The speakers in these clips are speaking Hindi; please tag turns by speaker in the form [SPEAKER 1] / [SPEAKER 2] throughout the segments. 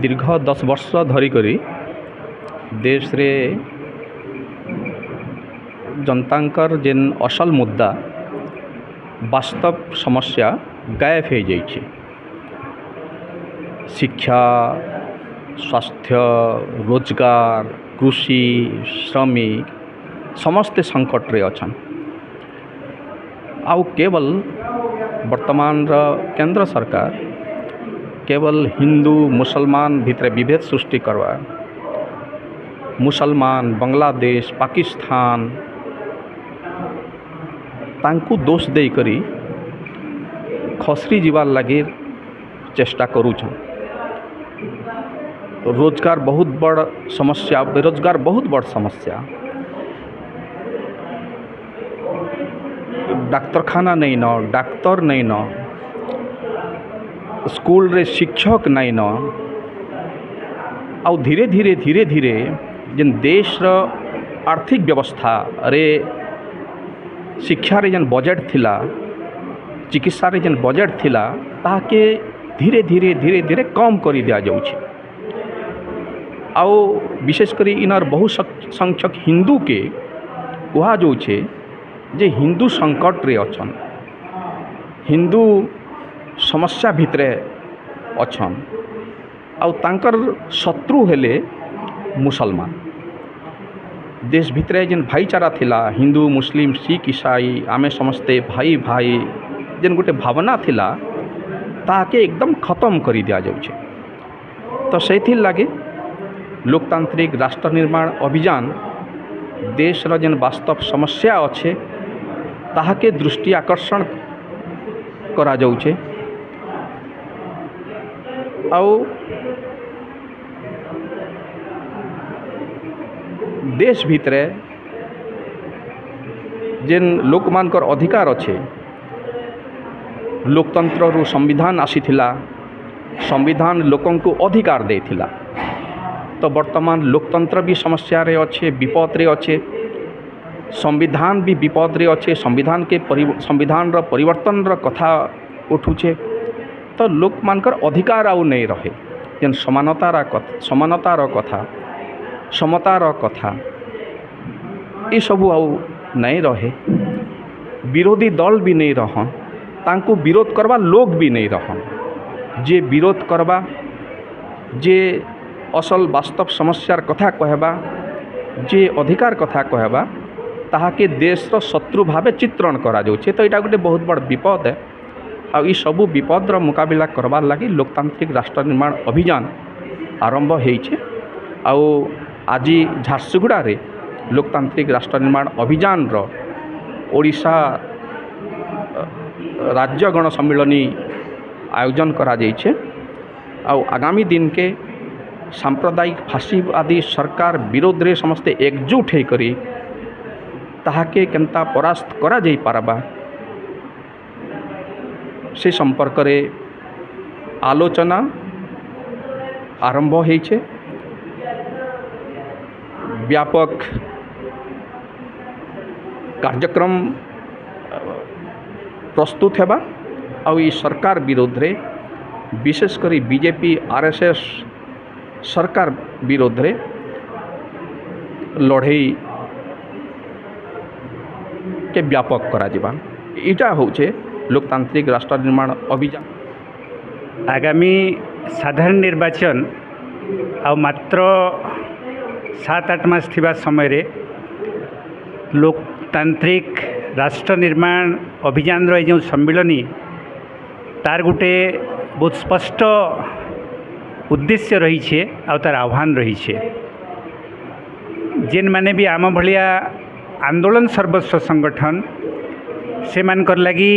[SPEAKER 1] दीर्घ 10 वर्ष धरिकरी देश रे जनतांकर जेन असल मुद्दा वास्तव समस्या गायब हो जाइए। शिक्षा, स्वास्थ्य, रोजगार, कृषि, श्रमिक समस्ते संकट रे अछन। आउ केवल वर्तमान केंद्र सरकार केवल हिंदू मुसलमान भितर विभेद सृष्टि करवा, मुसलमान, बांग्लादेश, पाकिस्तान तांकु दोष दे करी खसरी जीवार लगे चेष्टा करूछन। रोजगार बहुत बड़ समस्या, बेरोजगार बहुत बड़ समस्या। डाक्तरखाना नहीं न, डाक्तर नहीं न, स्कूल रे शिक्षक नहीं न। और धीरे धीरे जन देश रो आर्थिक व्यवस्था रे शिक्षा रे जन बजट थिला, चिकित्सा रे जन बजट थिला, ताके धीरे धीरे कम करी दिया जाउछि। आउ विशेषकर इनर बहु संख्यक हिंदू के कहा जाउछे जे हिंदू संकट रे अछन, हिंदू समस्या भितरे अछन। आउ तांकर शत्रु हेले मुसलमान। देश भितरे जेन भाईचारा थिला, हिंदू मुस्लिम सिख ईसाई आमे समस्ते भाई भाई जेन गोटे भावना थिला, ताके एकदम खत्म करी दिया जाउछे। तो सेथि लागे लोकतांत्रिक राष्ट्र निर्माण अभियान देश रो जेन वास्तव समस्या अच्छे ताहाके दृष्टि आकर्षण करा जाउछे। आउ देश भितरे जेन लोक मानकर अधिकार अच्छे, लोकतंत्र रू संविधान आसीथिला, संविधान लोकन को अधिकार देथिला। तो वर्तमान लोकतंत्र भी समस्या रे अच्छे, विपद रे अच्छे, संविधान भी विपद रे अच्छे। संविधान रो परिवर्तन रो कथा उठुचे। तो लोक मानकर अधिकार आउ नहीं रहे। जेन समानतार कथा, समतार कथा ये सबू आउ नहीं रहे। विरोधी दल भी नहीं रहन, तांको विरोध करवा लोग भी नहीं रहन। जे विरोध करवा, जे असल वास्तव समस्यार कथा कहबा, जे अधिकार कथा कहबा, ताहाके देश रो शत्रु भावे चित्रण करा जाउछे। तो यहाँ गोटे बहुत बड़ विपद है। आ ई सबू विपद रो मुकाबिला करबार लगी लोकतांत्रिक राष्ट्र निर्माण अभियान आरंभ होइछे। आउ आज झारसुगुड़ा रे लोकतांत्रिक राष्ट्र निर्माण अभियान रो ओडिशा राज्य गण सम्मेलनी आयोजन करा जाइछे। आउ आगामी दिन के सांप्रदायिक फाशीवादी सरकार विरोध रे समस्ते एकजुट हो करी ताहाके केनता परास्त करा जाई पारबा से संपर्क रे आलोचना आरंभ होइछे। व्यापक कार्यक्रम प्रस्तुत हेबा। आउ ई सरकार विरोध रे विशेषकर बीजेपी आरएसएस सरकार विरोध रे लड़ाई के व्यापक करा जिबा। इटा होचे लोकतांत्रिक राष्ट्र निर्माण अभियान।
[SPEAKER 2] आगामी साधारण निर्वाचन आ मात्र 7-8 मास थिबा समय रे लोकतांत्रिक राष्ट्र निर्माण अभियान रो जो सम्मिलनी तार गुटे बहुत स्पष्ट उद्देश्य रही है और तार आह्वान रही है। जेन माने भी आम भलिया आंदोलन सर्वस्व संगठन से मानकर लगी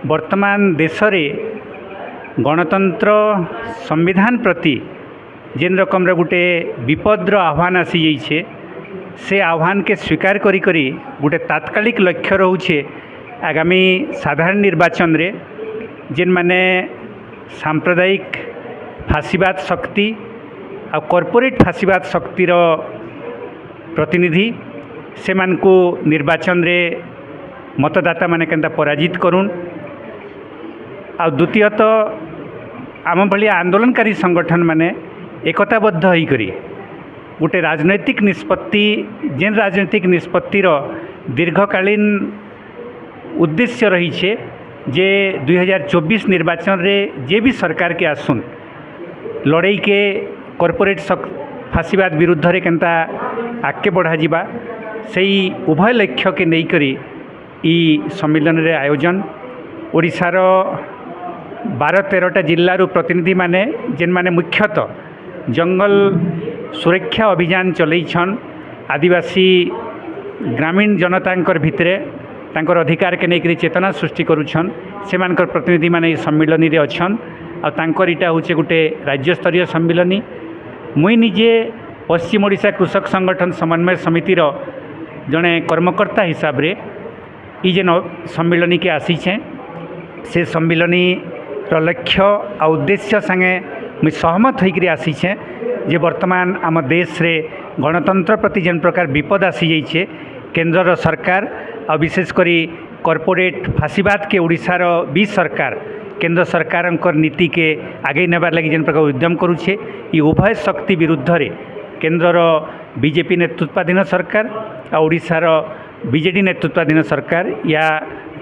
[SPEAKER 2] वर्तमान देश रे गणतंत्र संविधान प्रति जेन रकम गोटे विपद आह्वान आसी जाइए, से आह्वान के स्वीकार करी करी गोटे तात्कालिक लक्ष्य रोचे आगामी साधारण निर्वाचन रे जेन माने सांप्रदायिक फाशीवाद शक्ति आ कॉर्पोरेट फाशीवाद शक्तिर प्रतिनिधि से मानकु निर्वाचन रे मतदाता माने केंता पराजित करुन। आ द्वितीयतः आम भाया आंदोलनकारी संगठन माने एकताबद्ध होकर गोटे राजनैतिक निष्पत्ति जेन राजनैतिक निष्पत्तिर दीर्घकालीन उद्देश्य रही है जे 2024 निर्वाचन रे जे भी सरकार के आसुन लड़ई के कॉर्पोरेट फासीवाद विरुद्ध रे केनता आगे बढ़ा जिबा सही उभय लक्ष्य के नहीं करी ई सम्मेलन रे आयोजन ओडिशार 12-13टा जिल्लारू प्रतिनिधि माने जेन माने मुख्यतः जंगल सुरक्षा अभियान चलैछन आदिवासी ग्रामीण जनतांकर भितरे तांकर अधिकार के लेकर चेतना सृष्टि करुछन सेमानकर प्रतिनिधि माने सम्मिलनी रे अछन आ तांकर इटा होचे गोटे राज्य स्तरीय सम्मिलनी मुई निजे पश्चिम ओडिशा कृषक संगठन समन्वय समितिर जड़े कर्मकर्ता हिसाब रे ई जेन सम्मिलनी के आसीछे से सम्मिलनी लक्ष्य आ उद्देश्य संगे मुई सहमत होकर आसीछे जे वर्तमान आम देश रे गणतंत्र प्रति जेन प्रकार विपद आसी जाइए केंद्र सरकार आ विशेषकर कॉर्पोरेट फासीवाद के ओडिशार भी सरकार केंद्र सरकार नीति के आगे नेबार लगी जेन प्रकार उद्यम करुछे ये उभय शक्ति विरुद्ध रे केंद्र बीजेपी नेतृत्वाधीन सरकार आ ओडिशार बीजेडी नेतृत्वाधीन सरकार या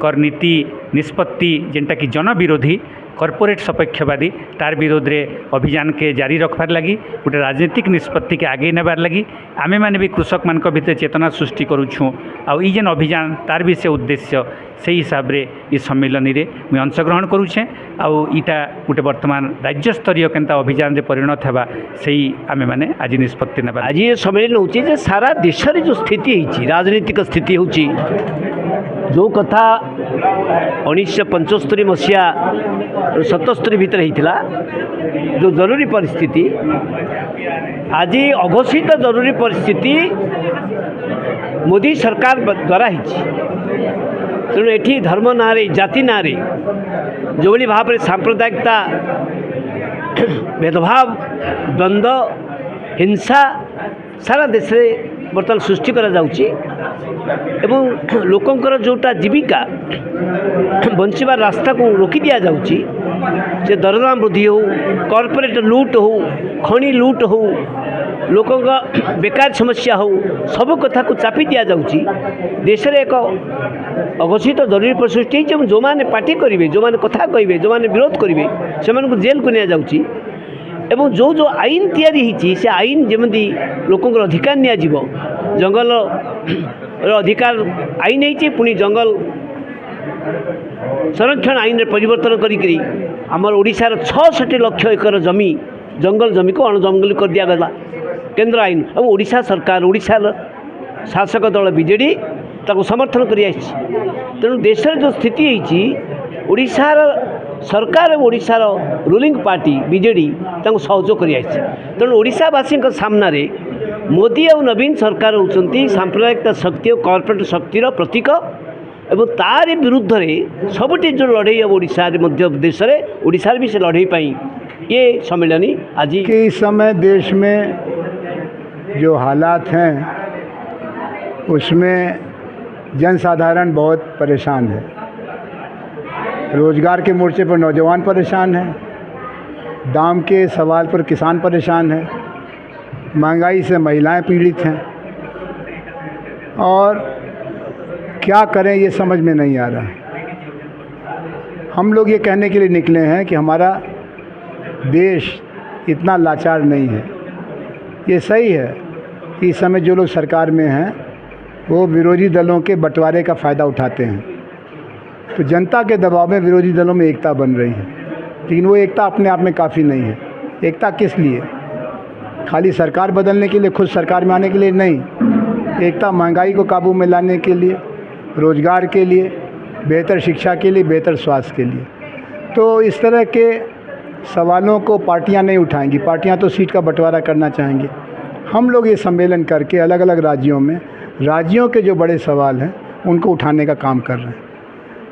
[SPEAKER 2] कर नीति निष्पत्ति जेनटा कि जन विरोधी कॉर्पोरेट सपेक्षवादी तार विरोध रे अभियान के जारी रखबार लगी गोटे राजनीतिक निष्पत्ति के आगे नेबार लगी आमे माने भी कृषक मान भितर चेतना सृष्टि करुछुँ आ ई जेन अभियान तार भी से उद्देश्य से हिसाब रे ई सम्मेलन रे मुझे अंशग्रहण करुछे आउ ईटा गोटे वर्तमान राज्य स्तरीय केनता अभियान रे परिणत हेबा सेही आमे माने आज निष्पत्ति नेबा।
[SPEAKER 3] आज ये सम्मेलन होची जे सारा देश रे जो स्थिति होची राजनीतिक स्थिति होची जो कथा 1975 मसीहा 77 भितर होता जो जरूरी परिस्थिति आज अघोषित जरूरी परिस्थिति मोदी सरकार द्वारा तेणु एठी धर्म ना जाति ना जो भाई भाव में सांप्रदायिकता भेदभाव द्वंद्व हिंसा सारा देश में बर्तमान सृष्टि करा जाउची एवं लोकंकर जोटा जीविका बंचवार रास्ता को रोकी दिया जाउची से दरदाम वृद्धि हो कॉर्पोरेट लूट हो खनि लूट हो लोकों का बेकार समस्या हो सब कथा को चापी दिया जाउची देश रे एक अघोषित जरूरी परिस्थिति जो मैंने पार्टी करेंगे जो मैंने कथा कहे जो मैंने विरोध करेंगे से जेल को निया जाउची एवं जो जो आईन तैयारी होती से आईन जमी लोकों अधिकार नि जंगल अधिकार आईन होती पुणी जंगल संरक्षण आईन परिवर्तन करी आमर ओडिशार 66 लाख एकर जमी जंगल जमी को अणजंगली कर दिया गला केंद्र आईन और ओडिशा सरकार ओडिशार शासक दल बीजेडी ताको समर्थन करी तेणु देश जो स्थिति होती ओडिशार सरकार और ओडिशार रूलिंग पार्टी बीजेडी ताको सहयोग करी तेणु ओडिशावासी सामना रे मोदी और नवीन सरकार होती सांप्रदायिकता शक्ति और कॉर्पोरेट शक्तिर प्रतीक एवं तार विरुद्ध रे सबुठी जो लड़ई अब ओडिशा देश में ओडिशा भी से लड़ई पाई ये सम्मेलनी आज
[SPEAKER 4] के इस समय देश में जो हालात हैं उसमें जनसाधारण बहुत परेशान है। रोजगार के मोर्चे पर नौजवान परेशान हैं, दाम के सवाल पर किसान परेशान हैं, महंगाई से महिलाएं पीड़ित हैं और क्या करें ये समझ में नहीं आ रहा है। हम लोग ये कहने के लिए निकले हैं कि हमारा देश इतना लाचार नहीं है। ये सही है कि इस समय जो लोग सरकार में हैं वो विरोधी दलों के बंटवारे का फ़ायदा उठाते हैं, तो जनता के दबाव में विरोधी दलों में एकता बन रही है, लेकिन वो एकता अपने आप में काफ़ी नहीं है। एकता किस लिए? खाली सरकार बदलने के लिए, खुद सरकार में आने के लिए नहीं। एकता महंगाई को काबू में लाने के लिए, रोजगार के लिए, बेहतर शिक्षा के लिए, बेहतर स्वास्थ्य के लिए। तो इस तरह के सवालों को पार्टियां नहीं उठाएंगी। पार्टियां तो सीट का बंटवारा करना चाहेंगी। हम लोग ये सम्मेलन करके अलग अलग राज्यों में राज्यों के जो बड़े सवाल हैं उनको उठाने का काम कर रहे हैं।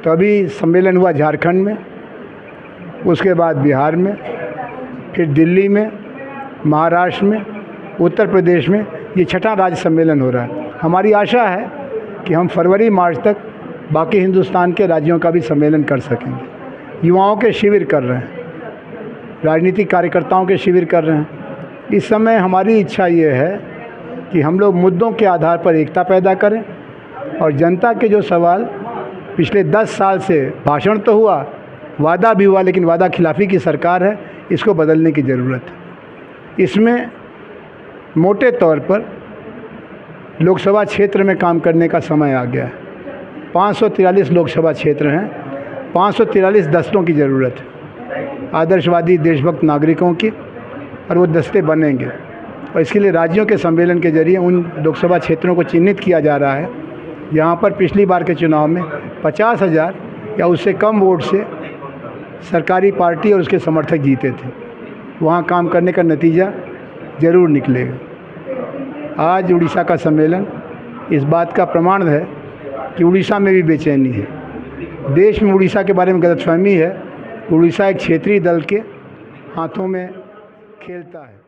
[SPEAKER 4] तो अभी सम्मेलन हुआ झारखंड में, उसके बाद बिहार में, फिर दिल्ली में, महाराष्ट्र में, उत्तर प्रदेश में, ये छठा राज्य सम्मेलन हो रहा है। हमारी आशा है कि हम फरवरी मार्च तक बाकी हिंदुस्तान के राज्यों का भी सम्मेलन कर सकेंगे। युवाओं के शिविर कर रहे हैं, राजनीतिक कार्यकर्ताओं के शिविर कर रहे हैं। इस समय हमारी इच्छा ये है कि हम लोग मुद्दों के आधार पर एकता पैदा करें और जनता के जो सवाल पिछले 10 साल से भाषण तो हुआ, वादा भी हुआ, लेकिन वादा खिलाफ़ी की सरकार है, इसको बदलने की ज़रूरत है। इसमें मोटे तौर पर लोकसभा क्षेत्र में काम करने का समय आ गया है। 543 लोकसभा क्षेत्र हैं, 543 दस्तों की ज़रूरत है, आदर्शवादी देशभक्त नागरिकों की, और वो दस्ते बनेंगे। और इसके लिए राज्यों के सम्मेलन के जरिए उन लोकसभा क्षेत्रों को चिन्हित किया जा रहा है जहाँ पर पिछली बार के चुनाव में 50,000 या उससे कम वोट से सरकारी पार्टी और उसके समर्थक जीते थे। वहाँ काम करने का नतीजा ज़रूर निकलेगा। आज उड़ीसा का सम्मेलन इस बात का प्रमाण है कि उड़ीसा में भी बेचैनी है। देश में उड़ीसा के बारे में गलतफहमी है। उड़ीसा एक क्षेत्रीय दल के हाथों में खेलता है।